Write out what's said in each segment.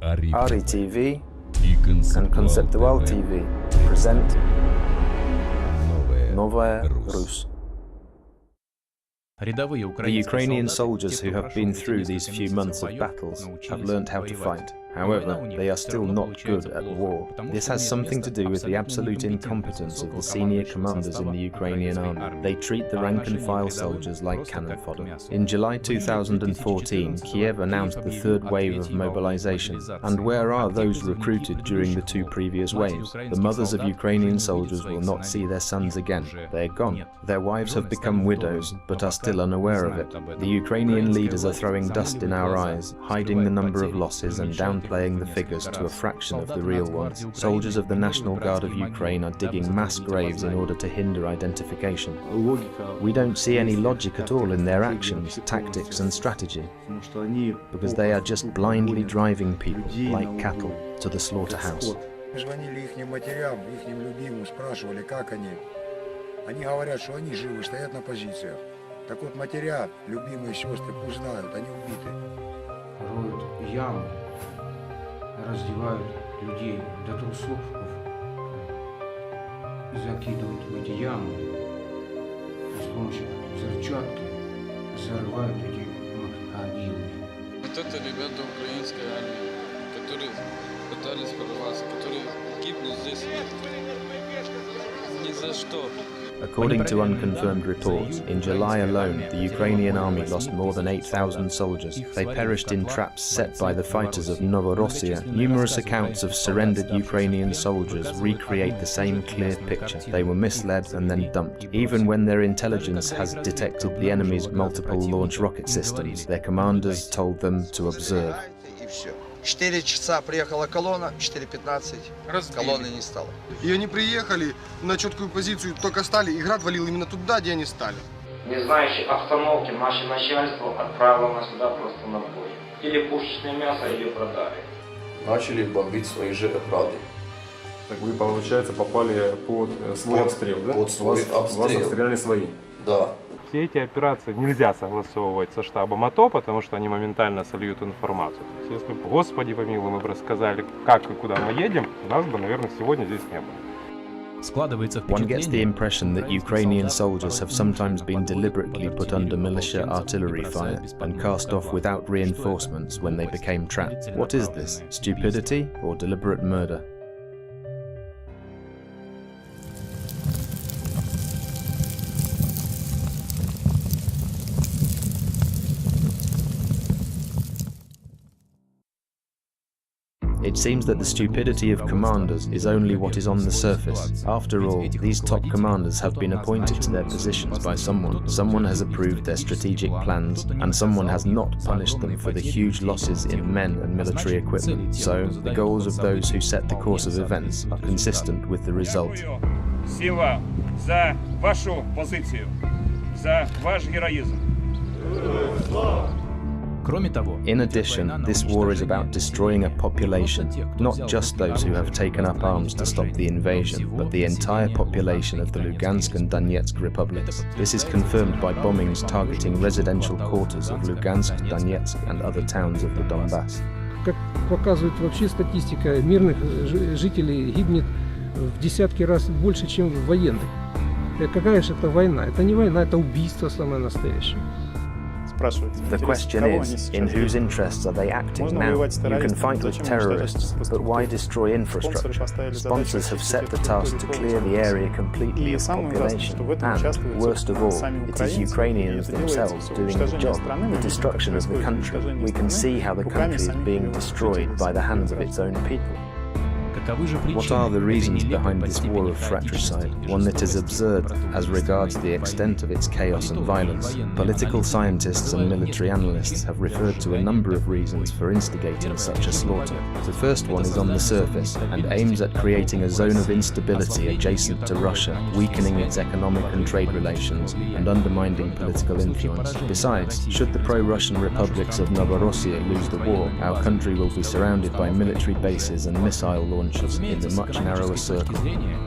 Ari TV and Conceptual TV present Novaya Rus. The Ukrainian soldiers who have been through these few months of battles have learned how to fight. However, they are still not good at war. This has something to do with the absolute incompetence of the senior commanders in the Ukrainian army. They treat the rank-and-file soldiers like cannon fodder. In July 2014, Kiev announced the third wave of mobilization. And where are those recruited during the two previous waves? The mothers of Ukrainian soldiers will not see their sons again. They're gone. Their wives have become widows, but are still unaware of it. The Ukrainian leaders are throwing dust in our eyes, hiding the number of losses and downplaying the figures to a fraction of the real ones. Soldiers of the National Guard of Ukraine are digging mass graves in order to hinder identification. We don't see any logic at all in their actions, tactics and strategy, because they are just blindly driving people, like cattle, to the slaughterhouse. Они говорят, что они живы, стоят на позициях. Так вот, матеря, любимые сестры, пусть знают, они убиты. Роют ямы, раздевают людей до трусов, закидывают в эти ямы, с помощью взрывчатки взрывают эти могилы. Вот это ребята украинской армии, которые пытались прорваться, которые гибнут здесь ни за что. According to unconfirmed reports, in July alone, the Ukrainian army lost more than 8,000 soldiers. They perished in traps set by the fighters of Novorossiya. Numerous accounts of surrendered Ukrainian soldiers recreate the same clear picture. They were misled and then dumped. Even when their intelligence has detected the enemy's multiple launch rocket systems, their commanders told them to observe. 4 часа приехала колонна, 4:15 колонны не стало. И они приехали на четкую позицию, только стали, и град валил именно туда, где они стали. Не знающие обстановки, наше начальство отправило нас сюда просто на бой. Или пушечное мясо, или продали. Начали бомбить свои же ограды. Так вы, получается, попали под свой обстрел, да? Под свой обстрел. Вас обстреляли свои? Да. Все эти операции нельзя согласовывать со штабом АТО, потому что они моментально сольют информацию. То есть, если бы, Господи помилуй, мы бы рассказали, как и куда мы едем, нас бы, наверное, сегодня здесь не было. One gets the impression that Ukrainian soldiers have sometimes been deliberately put under militia artillery fire and cast off without reinforcements when they became trapped. What is this? Stupidity or deliberate murder? It seems that the stupidity of commanders is only what is on the surface. After all, these top commanders have been appointed to their positions by someone. Someone has approved their strategic plans, and someone has not punished them for the huge losses in men and military equipment. So, the goals of those who set the course of events are consistent with the result. Сила за вашу позицию, за ваш героизм. In addition, this war is about destroying a population, not just those who have taken up arms to stop the invasion, but the entire population of the Lugansk and Donetsk republics. This is confirmed by bombings targeting residential quarters of Lugansk, Donetsk and other towns of the Donbas. Как показывает вообще статистика, мирных жителей гибнет в десятки раз больше, чем военных. Какая же это война? Это не война, это убийство самое настоящее. The question is, in whose interests are they acting now? You can fight with terrorists, but why destroy infrastructure? Sponsors have set the task to clear the area completely of population. And, worst of all, it is Ukrainians themselves doing the job, the destruction of the country. We can see how the country is being destroyed by the hands of its own people. What are the reasons behind this war of fratricide, one that is absurd as regards the extent of its chaos and violence? Political scientists and military analysts have referred to a number of reasons for instigating such a slaughter. The first one is on the surface and aims at creating a zone of instability adjacent to Russia, weakening its economic and trade relations and undermining political influence. Besides, should the pro-Russian republics of Novorossiya lose the war, our country will be surrounded by military bases and missile launchers cultures in the much narrower circle.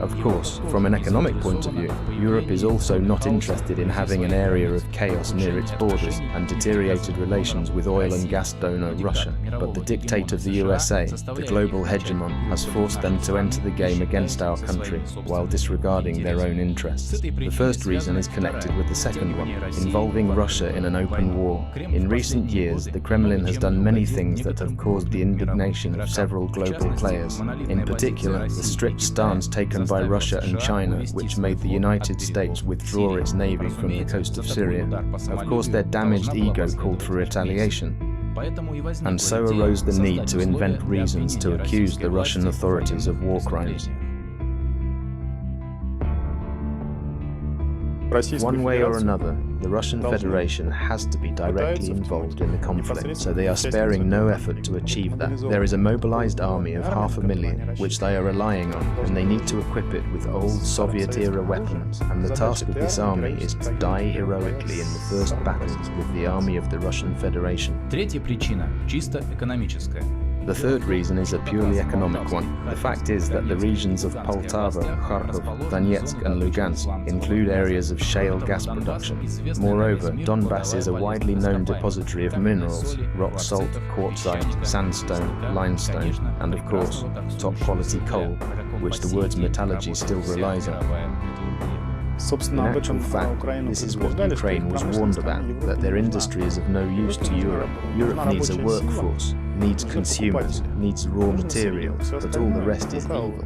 Of course, from an economic point of view, Europe is also not interested in having an area of chaos near its borders and deteriorated relations with oil and gas donor Russia. But the dictate of the USA, the global hegemon, has forced them to enter the game against our country while disregarding their own interests. The first reason is connected with the second one, involving Russia in an open war. In recent years, the Kremlin has done many things that have caused the indignation of several global players. In particular, the strict stance taken by Russia and China, which made the United States withdraw its navy from the coast of Syria. Of course, their damaged ego called for retaliation, and so arose the need to invent reasons to accuse the Russian authorities of war crimes. One way or another, the Russian Federation has to be directly involved in the conflict, so they are sparing no effort to achieve that. There is a mobilized army of 500,000, which they are relying on, and they need to equip it with old Soviet-era weapons, and the task of this army is to die heroically in the first battles with the army of the Russian Federation. Третья причина чисто экономическая. The third reason is a purely economic one. The fact is that the regions of Poltava, Kharkov, Donetsk and Lugansk include areas of shale gas production. Moreover, Donbas is a widely known depository of minerals, rock salt, quartzite, sandstone, limestone, and of course, top-quality coal, which the words metallurgy still relies on. In actual fact, this is what Ukraine was warned about, that their industry is of no use to Europe. Europe needs a workforce, needs consumers, needs raw materials, but all the rest is evil.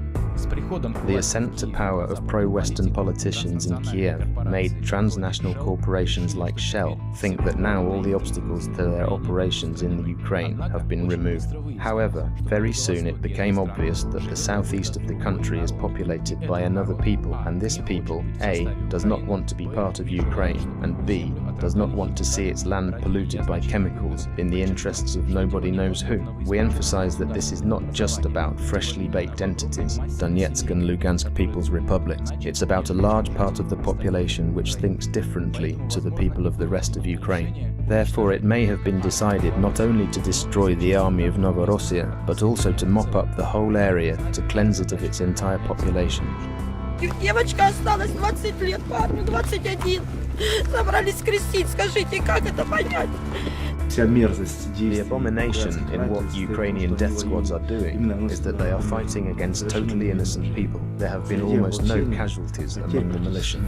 The ascent to power of pro-Western politicians in Kiev made transnational corporations like Shell think that now all the obstacles to their operations in the Ukraine have been removed. However, very soon it became obvious that the southeast of the country is populated by another people, and this people, A, does not want to be part of Ukraine, and B, does not want to see its land polluted by chemicals in the interests of nobody knows who. We emphasize that this is not just about freshly baked entities, Donetsk and Lugansk People's Republics. It's about a large part of the population which thinks differently to the people of the rest of Ukraine. Therefore, it may have been decided not only to destroy the army of Novorossiya, but also to mop up the whole area to cleanse it of its entire population. Девочка осталась 20 лет, парню 21. Собрались крестить, скажите, как это понять? The abomination in what Ukrainian death squads are doing is that they are fighting against totally innocent people. There have been almost no casualties among the militia.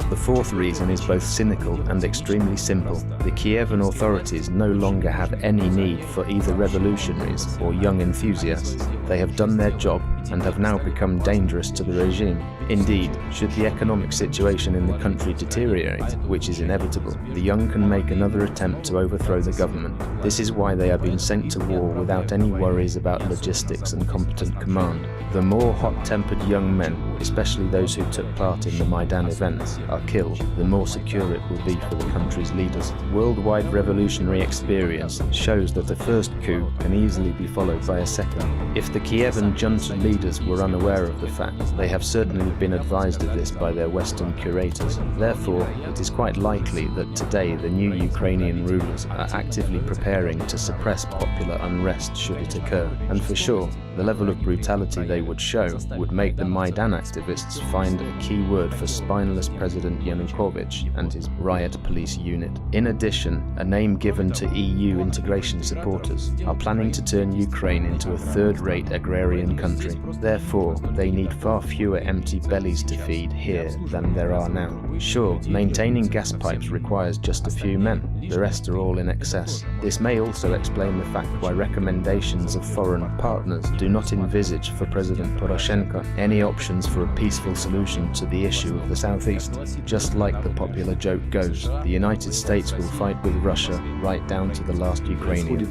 The fourth reason is both cynical and extremely simple. The Kievan authorities no longer have any need for either revolutionaries or young enthusiasts. They have done their job and have now become dangerous to the regime. Indeed, should the economic situation in the country deteriorate, which is inevitable, the young can make another attempt to overthrow the government. This is why they are being sent to war without any worries about logistics and competent command. The more hot-tempered young men, especially those who took part in the Maidan events, are killed, the more secure it will be for the country's leaders. Worldwide revolutionary experience shows that the first coup can easily be followed by a second. If the Kievan junta leaders were unaware of the fact, they have certainly been advised of this by their Western curators. Therefore, it is quite likely that today the new Ukrainian rulers are actively preparing to suppress popular unrest should it occur. And for sure, the level of brutality they would show would make the Maidan activists find a key word for spineless President Yanukovych and his riot police unit. In addition, a name given to EU integration supporters are planning to turn Ukraine into a third-rate agrarian country. Therefore, they need far fewer empty bellies to feed here than there are now. Sure, maintaining gas pipes requires just a few men, the rest are all in excess. This may also explain the fact why recommendations of foreign partners do not envisage for President Poroshenko any options for a peaceful solution to the issue of the southeast. Just like the popular joke goes, the United States will fight with Russia right down to the last Ukrainian.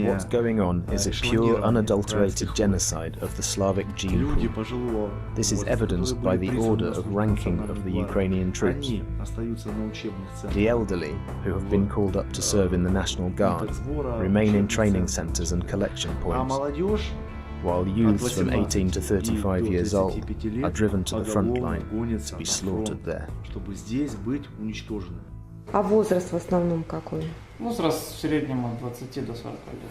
What's going on is a pure, unadulterated genocide of the Slavic gene pool. This is evidenced by the order of ranking of the Ukrainian troops. The elderly, who have been called up to serve in the National Guard, remain in training centers and collection points, while youths from 18 to 35 years old are driven to the front line to be slaughtered there. А возраст в основном какой? Возраст в среднем от 20 до 40 лет.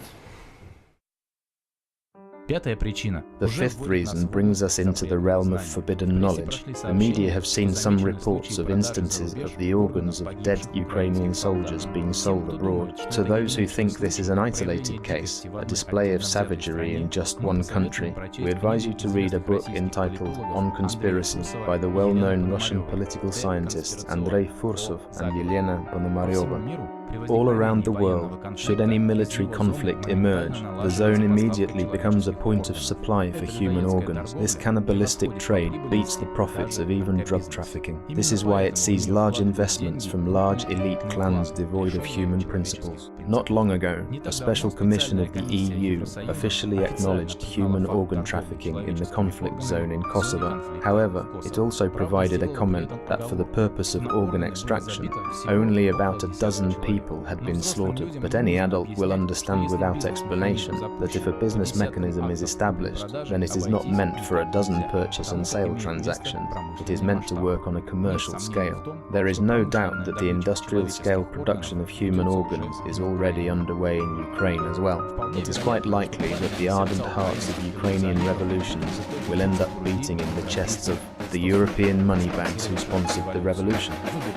Пятая причина. The fifth reason brings us into the realm of forbidden knowledge. The media have seen some reports of instances of the organs of dead Ukrainian soldiers being sold abroad. To those who think this is an isolated case, a display of savagery in just one country, we advise you to read a book entitled On Conspiracy by the well-known Russian political scientists Andrei Fursov and Yelena Ponomaryova. All around the world, should any military conflict emerge, the zone immediately becomes a point of supply for human organs. This cannibalistic trade beats the profits of even drug trafficking. This is why it sees large investments from large elite clans devoid of human principles. Not long ago, a special commission of the EU officially acknowledged human organ trafficking in the conflict zone in Kosovo. However, it also provided a comment that for the purpose of organ extraction, only about a dozen people had been slaughtered, but any adult will understand without explanation that if a business mechanism is established, then it is not meant for a dozen purchase and sale transactions. It is meant to work on a commercial scale. There is no doubt that the industrial scale production of human organs is already underway in Ukraine as well. It is quite likely that the ardent hearts of Ukrainian revolutions will end up beating in the chests of the European moneybags who sponsored the revolution,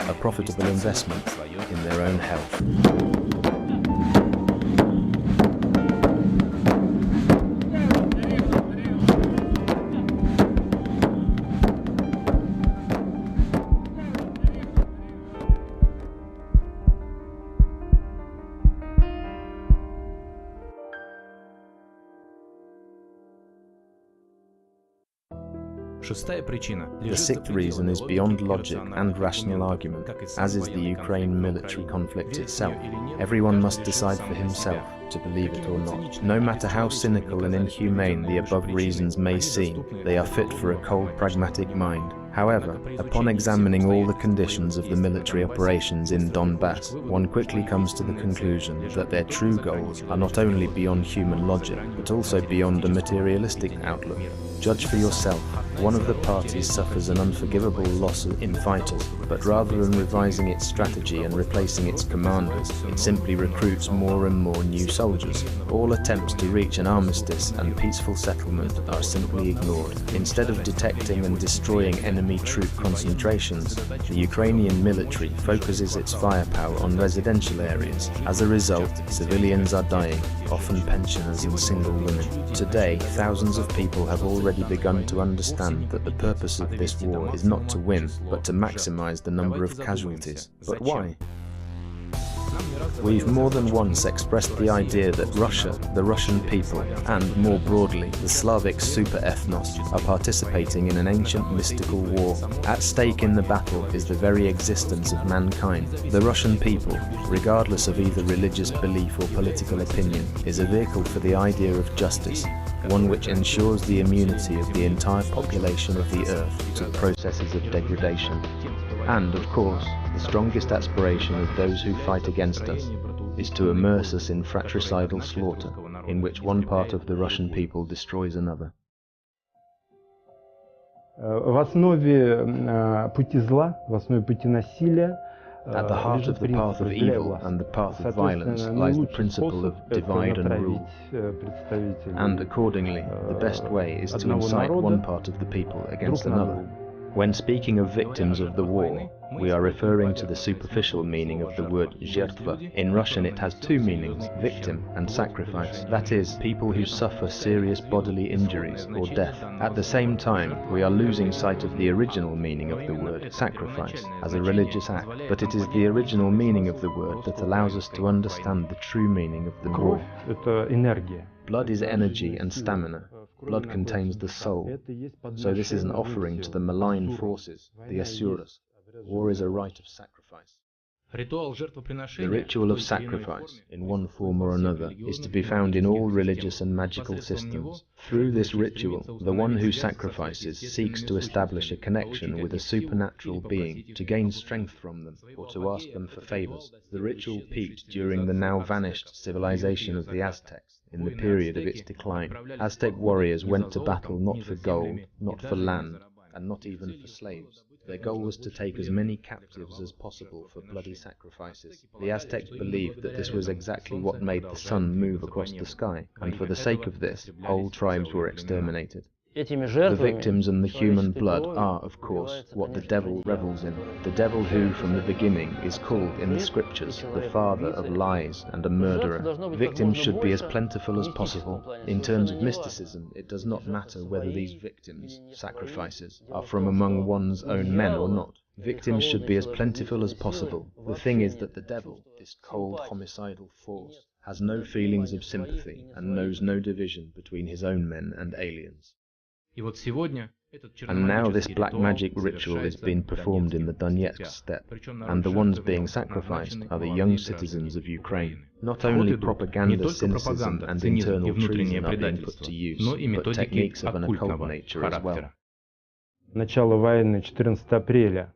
a profitable investment in their own health. Шестая причина. The sixth reason is beyond logic and rational argument, as is the Ukraine military conflict itself. Everyone must decide for himself to believe it or not. No matter how cynical and inhumane the above reasons may seem, they are fit for a cold, pragmatic mind. However, upon examining all the conditions of the military operations in Donbas, one quickly comes to the conclusion that their true goals are not only beyond human logic, but also beyond a materialistic outlook. Judge for yourself. One of the parties suffers an unforgivable loss in fighters, but rather than revising its strategy and replacing its commanders, it simply recruits more and more new soldiers. All attempts to reach an armistice and peaceful settlement are simply ignored. Instead of detecting and destroying enemy troop concentrations, the Ukrainian military focuses its firepower on residential areas. As a result, civilians are dying, often pensioners and single women. Today, thousands of people have already begun to understand that the purpose of this war is not to win, but to maximize the number of casualties. But why? We've more than once expressed the idea that Russia, the Russian people, and more broadly, the Slavic super-ethnos, are participating in an ancient mystical war. At stake in the battle is the very existence of mankind. The Russian people, regardless of either religious belief or political opinion, is a vehicle for the idea of justice, one which ensures the immunity of the entire population of the earth to processes of degradation. And, of course, the strongest aspiration of those who fight against us is to immerse us in fratricidal slaughter, in which one part of the Russian people destroys another. В основе пути зла, в основе пути насилия At the heart of the path of evil and the path of violence lies the principle of divide and rule. And accordingly, the best way is to incite one part of the people against another. When speaking of victims of the war, we are referring to the superficial meaning of the word zhertva. In Russian it has two meanings, victim and sacrifice. That is, people who suffer serious bodily injuries or death. At the same time, we are losing sight of the original meaning of the word sacrifice as a religious act. But it is the original meaning of the word that allows us to understand the true meaning of the war. Blood is energy and stamina. Blood contains the soul. So this is an offering to the malign forces, the asuras. War is a rite of sacrifice. The ritual of sacrifice, in one form or another, is to be found in all religious and magical systems. Through this ritual, the one who sacrifices seeks to establish a connection with a supernatural being, to gain strength from them, or to ask them for favors. The ritual peaked during the now vanished civilization of the Aztecs, in the period of its decline. Aztec warriors went to battle not for gold, not for land, and not even for slaves. Their goal was to take as many captives as possible for bloody sacrifices. The Aztecs believed that this was exactly what made the sun move across the sky, and for the sake of this, whole tribes were exterminated. The victims and the human blood are, of course, what the devil revels in. The devil who, from the beginning, is called in the scriptures the father of lies and a murderer. Victims should be as plentiful as possible. In terms of mysticism, it does not matter whether these victims, sacrifices, are from among one's own men or not. Victims should be as plentiful as possible. The thing is that the devil, this cold, homicidal force, has no feelings of sympathy and knows no division between his own men and aliens. And now this black magic ritual is being performed in the Donetsk steppe, and the ones being sacrificed are the young citizens of Ukraine. Not only propaganda, cynicism and internal treason are being put to use, but techniques of an occult nature as well. Начало войны 14 апреля.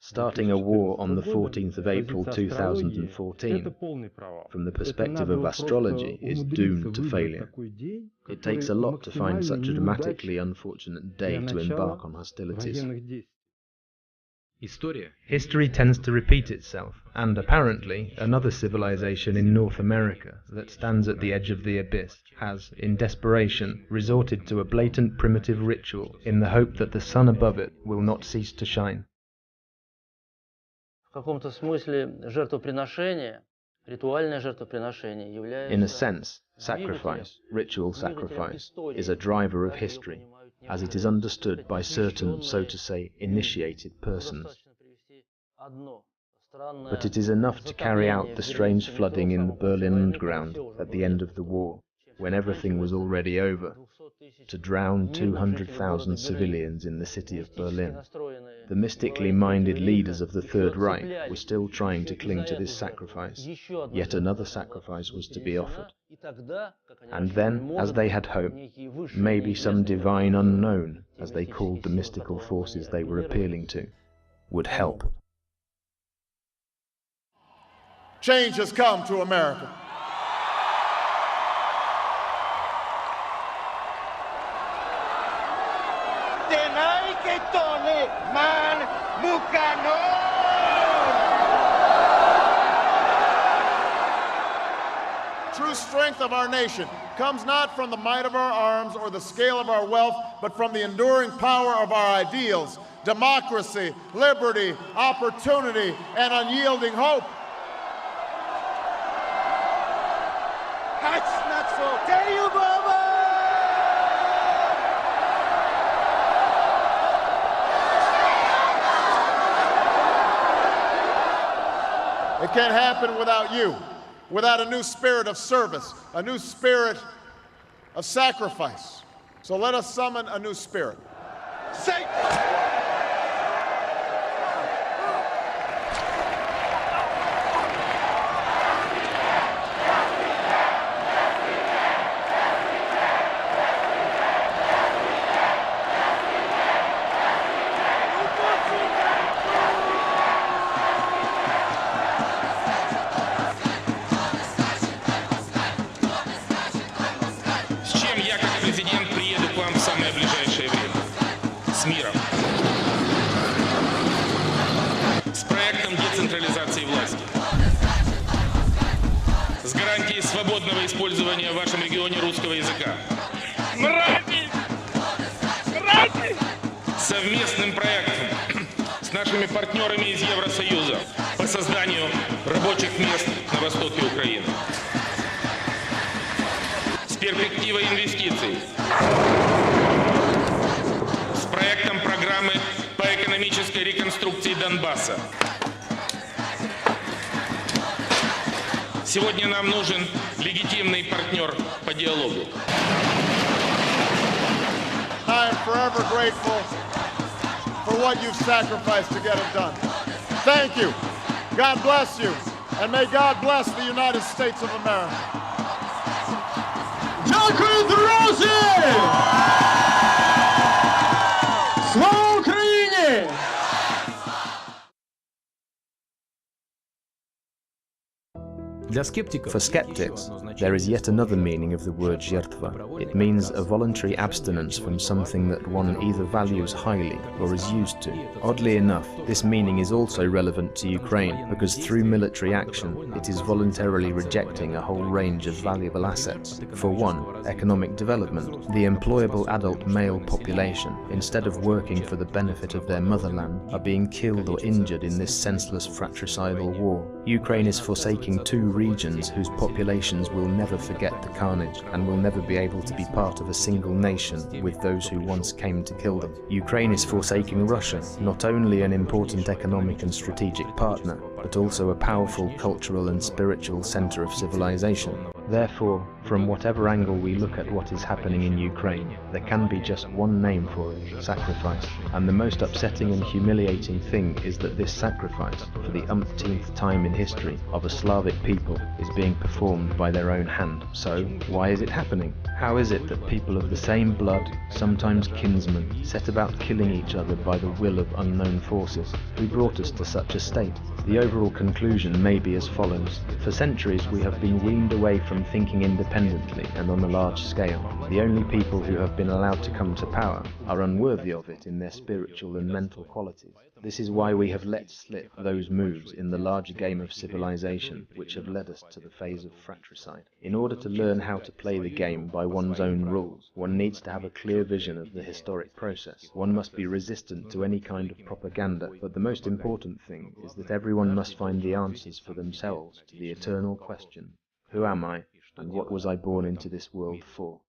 Starting a war on the 14th of April 2014, from the perspective of astrology, is doomed to failure. It takes a lot to find such a dramatically unfortunate day to embark on hostilities. History tends to repeat itself, and apparently another civilization in North America that stands at the edge of the abyss has, in desperation, resorted to a blatant primitive ritual in the hope that the sun above it will not cease to shine. In a sense, sacrifice, ritual sacrifice, is a driver of history, as it is understood by certain, so to say, initiated persons. But it is enough to carry out the strange flooding in the Berlin Underground at the end of the war, when everything was already over, to drown 200,000 civilians in the city of Berlin. The mystically minded leaders of the Third Reich were still trying to cling to this sacrifice. Yet another sacrifice was to be offered. And then, as they had hoped, maybe some divine unknown, as they called the mystical forces they were appealing to, would help. Change has come to America. True strength of our nation comes not from the might of our arms or the scale of our wealth, but from the enduring power of our ideals, democracy, liberty, opportunity, and unyielding hope. That's not so. Tell you, Baba! It can't happen without you, without a new spirit of service, a new spirit of sacrifice. So let us summon a new spirit. Satan! Свободного использования в вашем регионе русского языка. Мрази! Мрази! Совместным проектом с нашими партнерами из Евросоюза по созданию рабочих мест на востоке Украины. С перспективой инвестиций. С проектом программы по экономической реконструкции Донбасса. Сегодня нам нужен легитимный партнер по диалогу. I am forever grateful for what you've sacrificed to get it done. Thank you. God bless you. And may God bless the United States of America. Дякую, друзі! Слава Україні! For skeptics, there is yet another meaning of the word zhertva. It means a voluntary abstinence from something that one either values highly or is used to. Oddly enough, this meaning is also relevant to Ukraine because through military action, it is voluntarily rejecting a whole range of valuable assets. For one, economic development. The employable adult male population, instead of working for the benefit of their motherland, are being killed or injured in this senseless fratricidal war. Ukraine is forsaking two regions whose populations will never forget the carnage and will never be able to be part of a single nation with those who once came to kill them. Ukraine is forsaking Russia, not only an important economic and strategic partner, but also a powerful cultural and spiritual center of civilization. Therefore, from whatever angle we look at what is happening in Ukraine, there can be just one name for it: sacrifice. And the most upsetting and humiliating thing is that this sacrifice, for the umpteenth time in history, of a Slavic people is being performed by their own hand. So, why is it happening? How is it that people of the same blood, sometimes kinsmen, set about killing each other by the will of unknown forces? Who brought us to such a state? The overall conclusion may be as follows. For centuries we have been weaned away from thinking independently and on a large scale. The only people who have been allowed to come to power are unworthy of it in their spiritual and mental qualities. This is why we have let slip those moves in the larger game of civilization which have led us to the phase of fratricide. In order to learn how to play the game by one's own rules, one needs to have a clear vision of the historic process. One must be resistant to any kind of propaganda, but the most important thing is that everyone must find the answers for themselves to the eternal question: who am I, and what was I born into this world for?